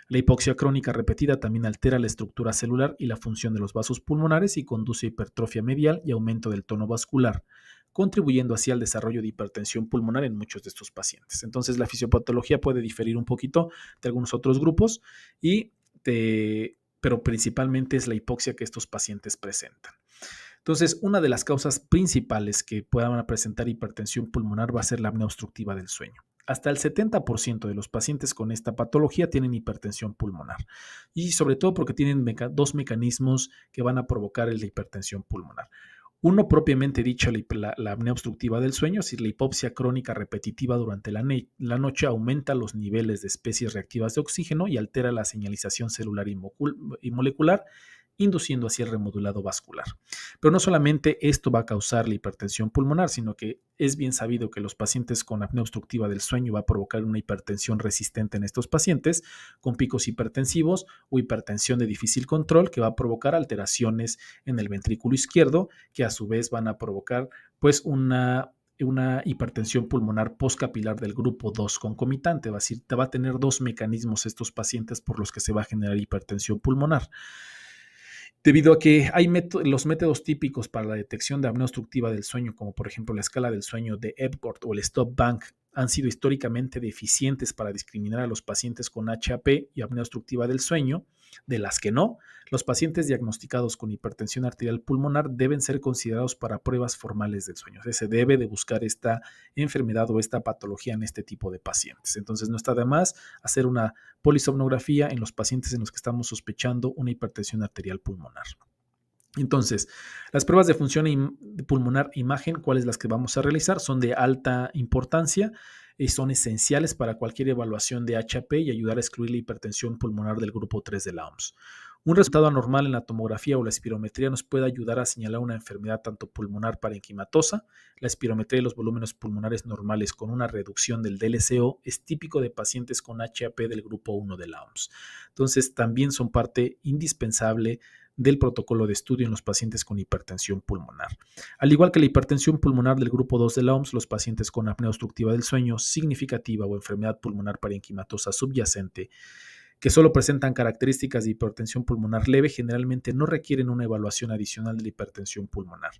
La hipoxia crónica repetida también altera la estructura celular y la función de los vasos pulmonares y conduce a hipertrofia medial y aumento del tono vascular, contribuyendo así al desarrollo de hipertensión pulmonar en muchos de estos pacientes. Entonces, la fisiopatología puede diferir un poquito de algunos otros grupos pero principalmente es la hipoxia que estos pacientes presentan. Entonces, una de las causas principales que puedan presentar hipertensión pulmonar va a ser la apnea obstructiva del sueño. Hasta el 70% de los pacientes con esta patología tienen hipertensión pulmonar y sobre todo porque tienen dos mecanismos que van a provocar la hipertensión pulmonar. Uno propiamente dicho, la apnea obstructiva del sueño, es decir, la hipoxia crónica repetitiva durante la noche aumenta los niveles de especies reactivas de oxígeno y altera la señalización celular y molecular, induciendo así el remodulado vascular. Pero no solamente esto va a causar la hipertensión pulmonar, sino que es bien sabido que los pacientes con apnea obstructiva del sueño va a provocar una hipertensión resistente en estos pacientes con picos hipertensivos o hipertensión de difícil control que va a provocar alteraciones en el ventrículo izquierdo que a su vez van a provocar pues una hipertensión pulmonar postcapilar del grupo 2 concomitante. Va a tener dos mecanismos estos pacientes por los que se va a generar hipertensión pulmonar. Debido a que hay los métodos típicos para la detección de apnea obstructiva del sueño, como por ejemplo la escala del sueño de Epworth o el Stop Bank, han sido históricamente deficientes para discriminar a los pacientes con HAP y apnea obstructiva del sueño, de las que no, los pacientes diagnosticados con hipertensión arterial pulmonar deben ser considerados para pruebas formales del sueño. O sea, se debe de buscar esta enfermedad o esta patología en este tipo de pacientes. Entonces, no está de más hacer una polisomnografía en los pacientes en los que estamos sospechando una hipertensión arterial pulmonar. Entonces, las pruebas de función pulmonar imagen, ¿cuáles las que vamos a realizar? Son de alta importancia y son esenciales para cualquier evaluación de HAP y ayudar a excluir la hipertensión pulmonar del grupo 3 de la OMS. Un resultado anormal en la tomografía o la espirometría nos puede ayudar a señalar una enfermedad tanto pulmonar parenquimatosa. La espirometría de los volúmenes pulmonares normales con una reducción del DLCO es típico de pacientes con HAP del grupo 1 de la OMS. Entonces, también son parte indispensable del protocolo de estudio en los pacientes con hipertensión pulmonar. Al igual que la hipertensión pulmonar del grupo 2 de la OMS, los pacientes con apnea obstructiva del sueño significativa o enfermedad pulmonar parenquimatosa subyacente que solo presentan características de hipertensión pulmonar leve, generalmente no requieren una evaluación adicional de la hipertensión pulmonar,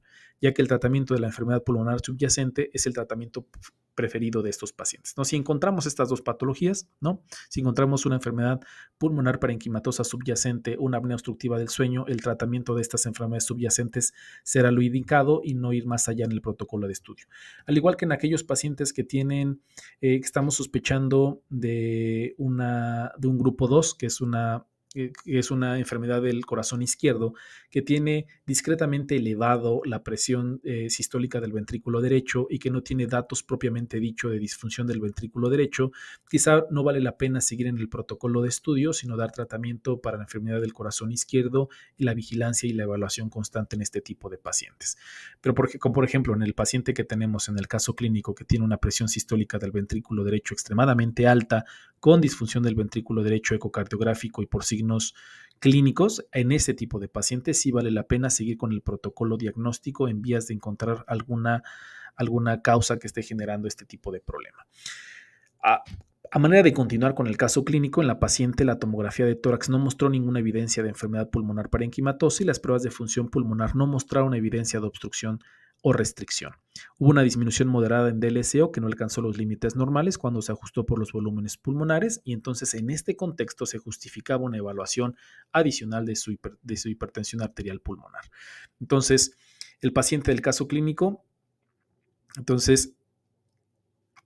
ya que el tratamiento de la enfermedad pulmonar subyacente es el tratamiento preferido de estos pacientes, ¿no? Si encontramos estas dos patologías, ¿no? Si encontramos una enfermedad pulmonar parenquimatosa subyacente, una apnea obstructiva del sueño, el tratamiento de estas enfermedades subyacentes será lo indicado y no ir más allá en el protocolo de estudio. Al igual que en aquellos pacientes que tienen, que estamos sospechando de un grupo 2, que es una enfermedad del corazón izquierdo que tiene discretamente elevado la presión sistólica del ventrículo derecho y que no tiene datos propiamente dicho de disfunción del ventrículo derecho, quizá no vale la pena seguir en el protocolo de estudio, sino dar tratamiento para la enfermedad del corazón izquierdo y la vigilancia y la evaluación constante en este tipo de pacientes. Pero como por ejemplo en el paciente que tenemos en el caso clínico que tiene una presión sistólica del ventrículo derecho extremadamente alta, con disfunción del ventrículo derecho ecocardiográfico y por signos clínicos, en ese tipo de pacientes sí vale la pena seguir con el protocolo diagnóstico en vías de encontrar alguna causa que esté generando este tipo de problema. A manera de continuar con el caso clínico, en la paciente la tomografía de tórax no mostró ninguna evidencia de enfermedad pulmonar parenquimatosa y las pruebas de función pulmonar no mostraron evidencia de obstrucción o restricción. Hubo una disminución moderada en DLCO que no alcanzó los límites normales cuando se ajustó por los volúmenes pulmonares y entonces en este contexto se justificaba una evaluación adicional de su hipertensión arterial pulmonar. Entonces, el paciente del caso clínico, entonces,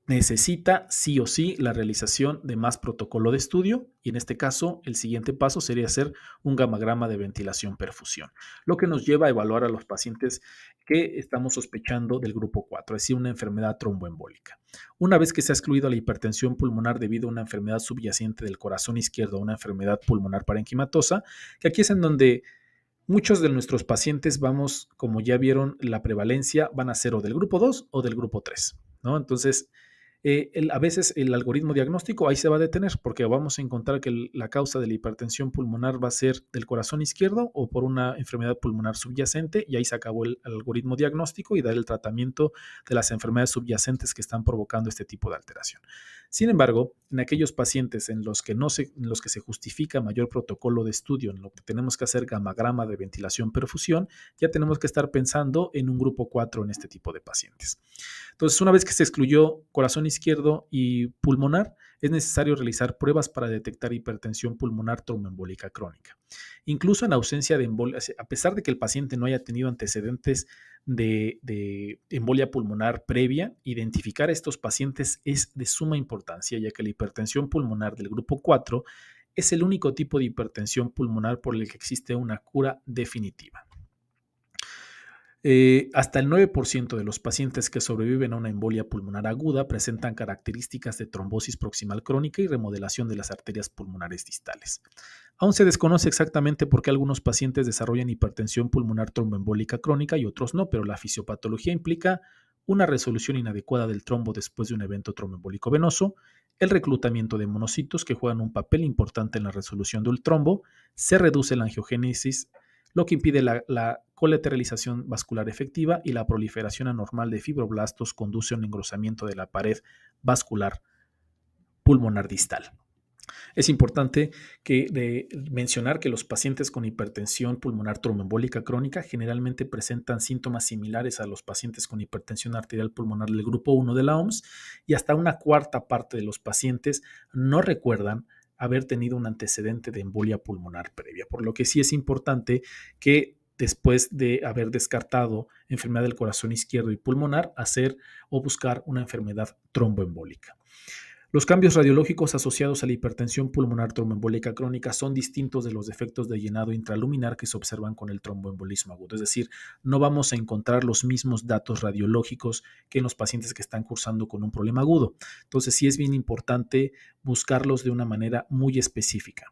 necesita sí o sí la realización de más protocolo de estudio y en este caso el siguiente paso sería hacer un gamagrama de ventilación-perfusión, lo que nos lleva a evaluar a los pacientes que estamos sospechando del grupo 4, es decir, una enfermedad tromboembólica. Una vez que se ha excluido la hipertensión pulmonar debido a una enfermedad subyacente del corazón izquierdo o una enfermedad pulmonar parenquimatosa, que aquí es en donde muchos de nuestros pacientes vamos, como ya vieron, la prevalencia van a ser o del grupo 2 o del grupo 3, ¿no? Entonces, a veces el algoritmo diagnóstico ahí se va a detener porque vamos a encontrar que la causa de la hipertensión pulmonar va a ser del corazón izquierdo o por una enfermedad pulmonar subyacente y ahí se acabó el algoritmo diagnóstico y dar el tratamiento de las enfermedades subyacentes que están provocando este tipo de alteración. Sin embargo, en aquellos pacientes en los que se justifica mayor protocolo de estudio, en lo que tenemos que hacer gamagrama de ventilación-perfusión, ya tenemos que estar pensando en un grupo 4 en este tipo de pacientes. Entonces, una vez que se excluyó corazón izquierdo y pulmonar, es necesario realizar pruebas para detectar hipertensión pulmonar tromboembólica crónica. Incluso en ausencia de embolia, a pesar de que el paciente no haya tenido antecedentes de embolia pulmonar previa, identificar a estos pacientes es de suma importancia, ya que la hipertensión pulmonar del grupo 4 es el único tipo de hipertensión pulmonar por el que existe una cura definitiva. Hasta el 9% de los pacientes que sobreviven a una embolia pulmonar aguda presentan características de trombosis proximal crónica y remodelación de las arterias pulmonares distales. Aún se desconoce exactamente por qué algunos pacientes desarrollan hipertensión pulmonar tromboembólica crónica y otros no, pero la fisiopatología implica una resolución inadecuada del trombo después de un evento tromboembólico venoso, el reclutamiento de monocitos que juegan un papel importante en la resolución del trombo, se reduce la angiogénesis, lo que impide la colateralización vascular efectiva y la proliferación anormal de fibroblastos conduce a un engrosamiento de la pared vascular pulmonar distal. Es importante mencionar que los pacientes con hipertensión pulmonar tromboembólica crónica generalmente presentan síntomas similares a los pacientes con hipertensión arterial pulmonar del grupo 1 de la OMS y hasta una cuarta parte de los pacientes no recuerdan haber tenido un antecedente de embolia pulmonar previa, por lo que sí es importante que después de haber descartado enfermedad del corazón izquierdo y pulmonar, hacer o buscar una enfermedad tromboembólica. Los cambios radiológicos asociados a la hipertensión pulmonar tromboembólica crónica son distintos de los defectos de llenado intraluminar que se observan con el tromboembolismo agudo. Es decir, no vamos a encontrar los mismos datos radiológicos que en los pacientes que están cursando con un problema agudo. Entonces, sí es bien importante buscarlos de una manera muy específica.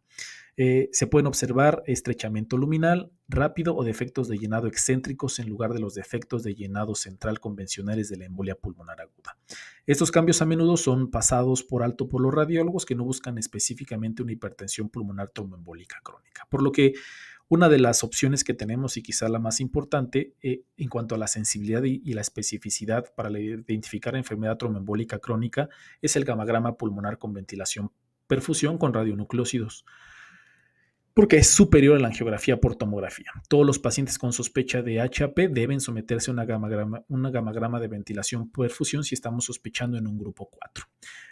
Se pueden observar estrechamiento luminal rápido o defectos de llenado excéntricos en lugar de los defectos de llenado central convencionales de la embolia pulmonar aguda. Estos cambios a menudo son pasados por alto por los radiólogos que no buscan específicamente una hipertensión pulmonar tromboembólica crónica, por lo que Una de las opciones que tenemos, y quizá la más importante, en cuanto a la sensibilidad y la especificidad para identificar la enfermedad tromboembólica crónica, es el gamagrama pulmonar con ventilación perfusión con radionucleócidos, porque es superior a la angiografía por tomografía. Todos los pacientes con sospecha de HAP deben someterse a una gamagrama de ventilación perfusión si estamos sospechando en un grupo 4.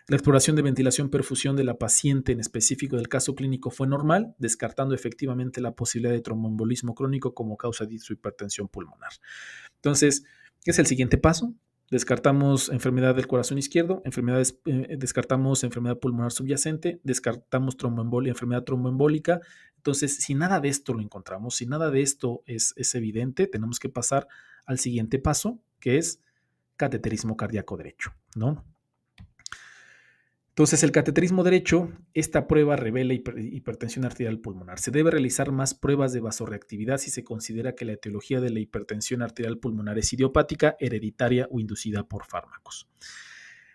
La exploración de ventilación perfusión de la paciente en específico del caso clínico fue normal, descartando efectivamente la posibilidad de tromboembolismo crónico como causa de su hipertensión pulmonar. Entonces, ¿qué es el siguiente paso? Descartamos enfermedad del corazón izquierdo, descartamos enfermedad pulmonar subyacente, descartamos enfermedad tromboembólica. Entonces, si nada de esto lo encontramos, si nada de esto es evidente, tenemos que pasar al siguiente paso, que es cateterismo cardíaco derecho, ¿no? Entonces, el cateterismo derecho, esta prueba revela hipertensión arterial pulmonar. Se debe realizar más pruebas de vasorreactividad si se considera que la etiología de la hipertensión arterial pulmonar es idiopática, hereditaria o inducida por fármacos.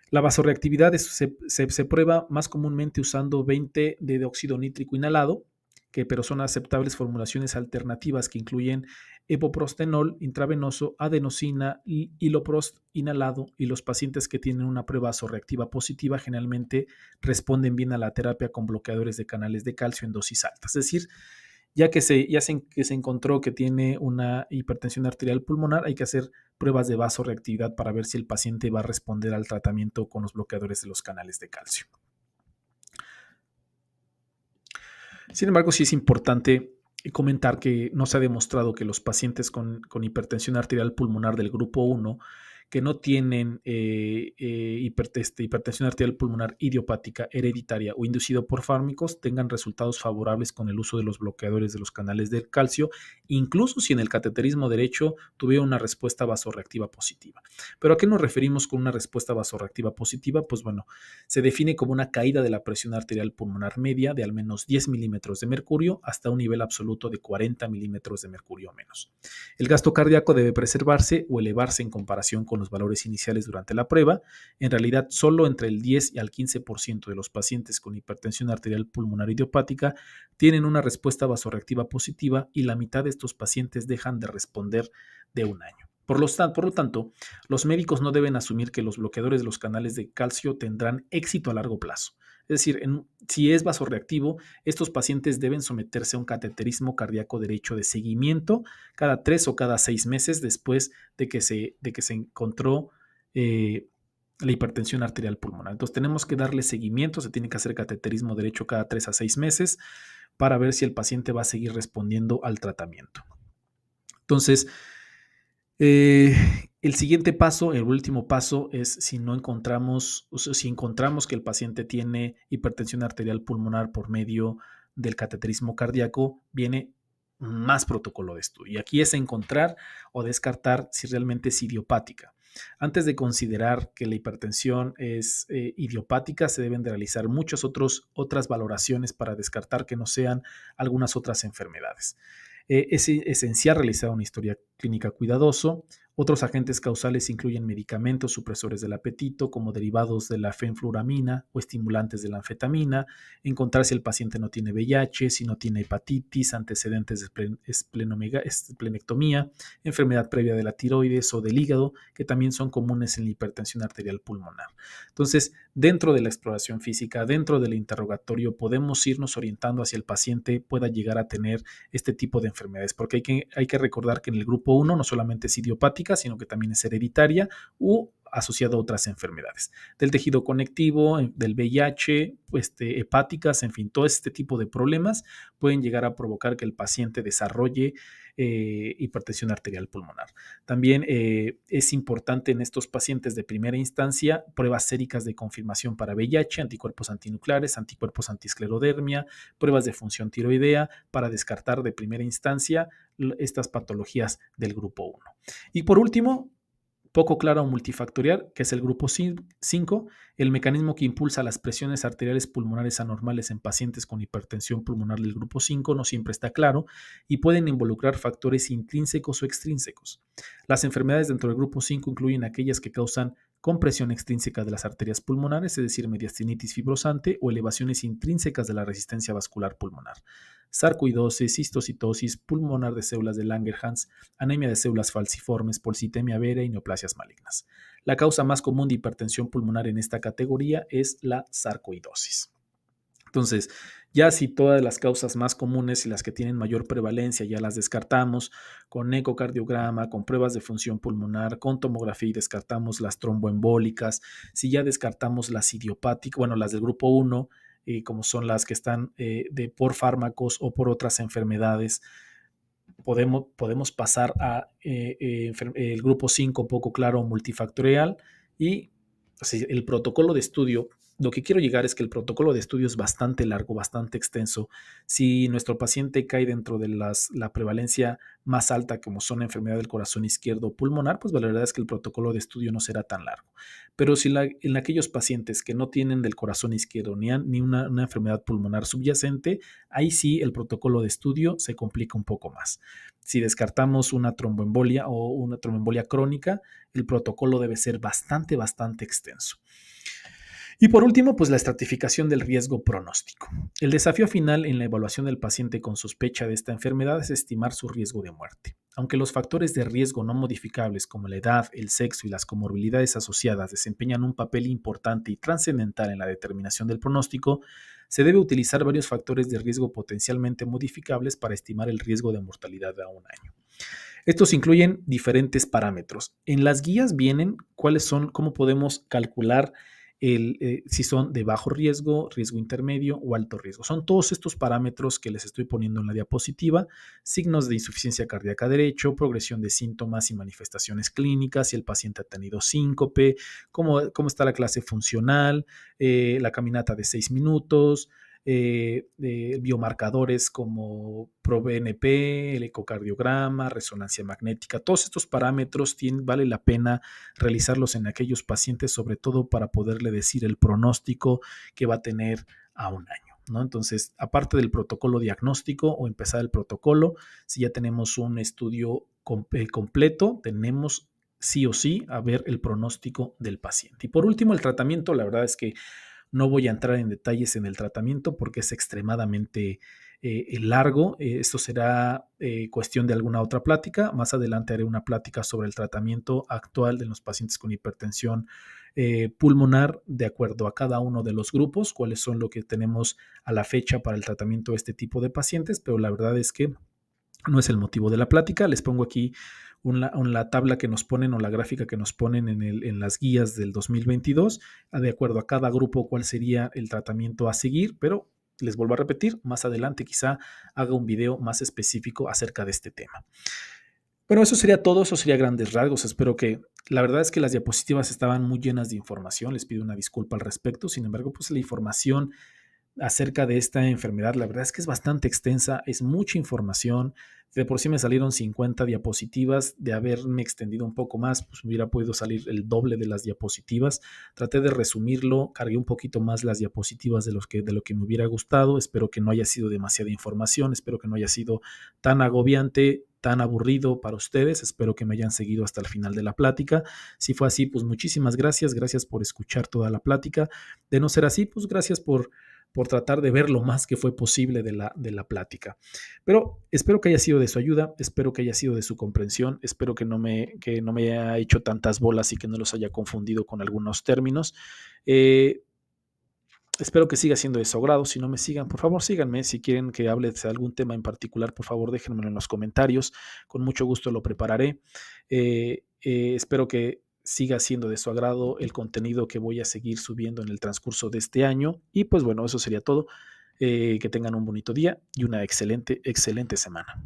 La vasorreactividad se prueba más comúnmente usando 20 de dióxido nítrico inhalado, pero son aceptables formulaciones alternativas que incluyen epoprostenol intravenoso, adenosina y iloprost inhalado, y los pacientes que tienen una prueba vasorreactiva positiva generalmente responden bien a la terapia con bloqueadores de canales de calcio en dosis altas. Es decir, que se encontró que tiene una hipertensión arterial pulmonar, hay que hacer pruebas de vasorreactividad para ver si el paciente va a responder al tratamiento con los bloqueadores de los canales de calcio. Sin embargo, sí es importante comentar que no se ha demostrado que los pacientes con hipertensión arterial pulmonar del grupo 1 que no tienen hipertensión arterial pulmonar idiopática, hereditaria o inducido por fármacos tengan resultados favorables con el uso de los bloqueadores de los canales del calcio, incluso si en el cateterismo derecho tuvieron una respuesta vasorreactiva positiva. ¿Pero a qué nos referimos con una respuesta vasorreactiva positiva? Pues bueno, se define como una caída de la presión arterial pulmonar media de al menos 10 milímetros de mercurio hasta un nivel absoluto de 40 milímetros de mercurio o menos. El gasto cardíaco debe preservarse o elevarse en comparación con los valores iniciales durante la prueba. En realidad, solo entre el 10 y al 15% de los pacientes con hipertensión arterial pulmonar idiopática tienen una respuesta vasorreactiva positiva y la mitad de estos pacientes dejan de responder de un año. Por lo tanto, los médicos no deben asumir que los bloqueadores de los canales de calcio tendrán éxito a largo plazo. Es decir, si es vasorreactivo, estos pacientes deben someterse a un cateterismo cardíaco derecho de seguimiento cada 3 o cada 6 meses después de que se encontró la hipertensión arterial pulmonar. Entonces tenemos que darle seguimiento, se tiene que hacer cateterismo derecho cada 3 a 6 meses para ver si el paciente va a seguir respondiendo al tratamiento. Entonces, el siguiente paso, el último paso, es si encontramos que el paciente tiene hipertensión arterial pulmonar por medio del cateterismo cardíaco, viene más protocolo de estudio. Y aquí es encontrar o descartar si realmente es idiopática. Antes de considerar que la hipertensión es idiopática, se deben de realizar muchas otras valoraciones para descartar que no sean algunas otras enfermedades. Es esencial realizar una historia clínica cuidadoso. Otros agentes causales incluyen medicamentos supresores del apetito, como derivados de la fenfluramina o estimulantes de la anfetamina, encontrar si el paciente no tiene VIH, si no tiene hepatitis, antecedentes de esplenectomía, enfermedad previa de la tiroides o del hígado, que también son comunes en la hipertensión arterial pulmonar. Entonces, dentro de la exploración física, dentro del interrogatorio, podemos irnos orientando hacia el paciente pueda llegar a tener este tipo de enfermedades, porque hay que recordar que en el grupo 1 no solamente es idiopática, sino que también es hereditaria u asociado a otras enfermedades, del tejido conectivo, del VIH, hepáticas, en fin, todo este tipo de problemas pueden llegar a provocar que el paciente desarrolle hipertensión arterial pulmonar. También es importante en estos pacientes de primera instancia pruebas séricas de confirmación para VIH, anticuerpos antinucleares, anticuerpos antiesclerodermia, pruebas de función tiroidea para descartar de primera instancia estas patologías del grupo 1. Y por último, poco claro o multifactorial, que es el grupo 5, el mecanismo que impulsa las presiones arteriales pulmonares anormales en pacientes con hipertensión pulmonar del grupo 5 no siempre está claro y pueden involucrar factores intrínsecos o extrínsecos. Las enfermedades dentro del grupo 5 incluyen aquellas que causan compresión extrínseca de las arterias pulmonares, es decir, mediastinitis fibrosante o elevaciones intrínsecas de la resistencia vascular pulmonar, sarcoidosis, cistocitosis pulmonar de células de Langerhans, anemia de células falciformes, policitemia vera y neoplasias malignas. La causa más común de hipertensión pulmonar en esta categoría es la sarcoidosis. Entonces, ya si todas las causas más comunes y las que tienen mayor prevalencia ya las descartamos con ecocardiograma, con pruebas de función pulmonar, con tomografía y descartamos las tromboembólicas, si ya descartamos las idiopáticas, bueno, las del grupo 1, como son las que están por fármacos o por otras enfermedades, podemos pasar a el grupo 5 poco claro multifactorial y o sea, el protocolo de estudio. Lo que quiero llegar es que el protocolo de estudio es bastante largo, bastante extenso. Si nuestro paciente cae dentro de la prevalencia más alta, como son enfermedad del corazón izquierdo o pulmonar, pues la verdad es que el protocolo de estudio no será tan largo. Pero si en aquellos pacientes que no tienen del corazón izquierdo ni una enfermedad pulmonar subyacente, ahí sí el protocolo de estudio se complica un poco más. Si descartamos una tromboembolia o una tromboembolia crónica, el protocolo debe ser bastante extenso. Y por último, pues la estratificación del riesgo pronóstico. El desafío final en la evaluación del paciente con sospecha de esta enfermedad es estimar su riesgo de muerte. Aunque los factores de riesgo no modificables como la edad, el sexo y las comorbilidades asociadas desempeñan un papel importante y trascendental en la determinación del pronóstico, se debe utilizar varios factores de riesgo potencialmente modificables para estimar el riesgo de mortalidad a un año. Estos incluyen diferentes parámetros. En las guías vienen cuáles son, cómo podemos calcular si son de bajo riesgo, riesgo intermedio o alto riesgo. Son todos estos parámetros que les estoy poniendo en la diapositiva: signos de insuficiencia cardíaca derecho, progresión de síntomas y manifestaciones clínicas, si el paciente ha tenido síncope, cómo está la clase funcional, la caminata de 6 minutos, biomarcadores como ProBNP, el ecocardiograma, resonancia magnética. Todos estos parámetros vale la pena realizarlos en aquellos pacientes, sobre todo para poderle decir el pronóstico que va a tener a un año, ¿no? Entonces, aparte del protocolo diagnóstico o empezar el protocolo, si ya tenemos un estudio completo, tenemos sí o sí a ver el pronóstico del paciente. Y por último, el tratamiento. La verdad es que no voy a entrar en detalles en el tratamiento porque es extremadamente largo. Esto será cuestión de alguna otra plática. Más adelante haré una plática sobre el tratamiento actual de los pacientes con hipertensión pulmonar de acuerdo a cada uno de los grupos, cuáles son lo que tenemos a la fecha para el tratamiento de este tipo de pacientes, pero la verdad es que no es el motivo de la plática. Les pongo aquí la tabla que nos ponen o la gráfica que nos ponen en las guías del 2022, de acuerdo a cada grupo cuál sería el tratamiento a seguir, pero les vuelvo a repetir, más adelante quizá haga un video más específico acerca de este tema. Bueno, eso sería todo, eso sería grandes rasgos. Espero que, la verdad es que las diapositivas estaban muy llenas de información, les pido una disculpa al respecto. Sin embargo, pues la información acerca de esta enfermedad, la verdad es que es bastante extensa, es mucha información. De por sí me salieron 50 diapositivas. De haberme extendido un poco más, pues hubiera podido salir el doble de las diapositivas. Traté de resumirlo, cargué un poquito más las diapositivas de lo que me hubiera gustado. Espero que no haya sido demasiada información, espero que no haya sido tan agobiante, tan aburrido para ustedes. Espero que me hayan seguido hasta el final de la plática. Si fue así, pues muchísimas gracias por escuchar toda la plática. De no ser así, pues gracias por tratar de ver lo más que fue posible de la plática. Pero espero que haya sido de su ayuda, espero que haya sido de su comprensión, espero que no me haya hecho tantas bolas y que no los haya confundido con algunos términos. Espero que siga siendo de su agrado. Si no me sigan, por favor síganme. Si quieren que hable de algún tema en particular, por favor déjenmelo en los comentarios. Con mucho gusto lo prepararé. Espero que siga siendo de su agrado el contenido que voy a seguir subiendo en el transcurso de este año. Y pues bueno, eso sería todo. Que tengan un bonito día y una excelente semana.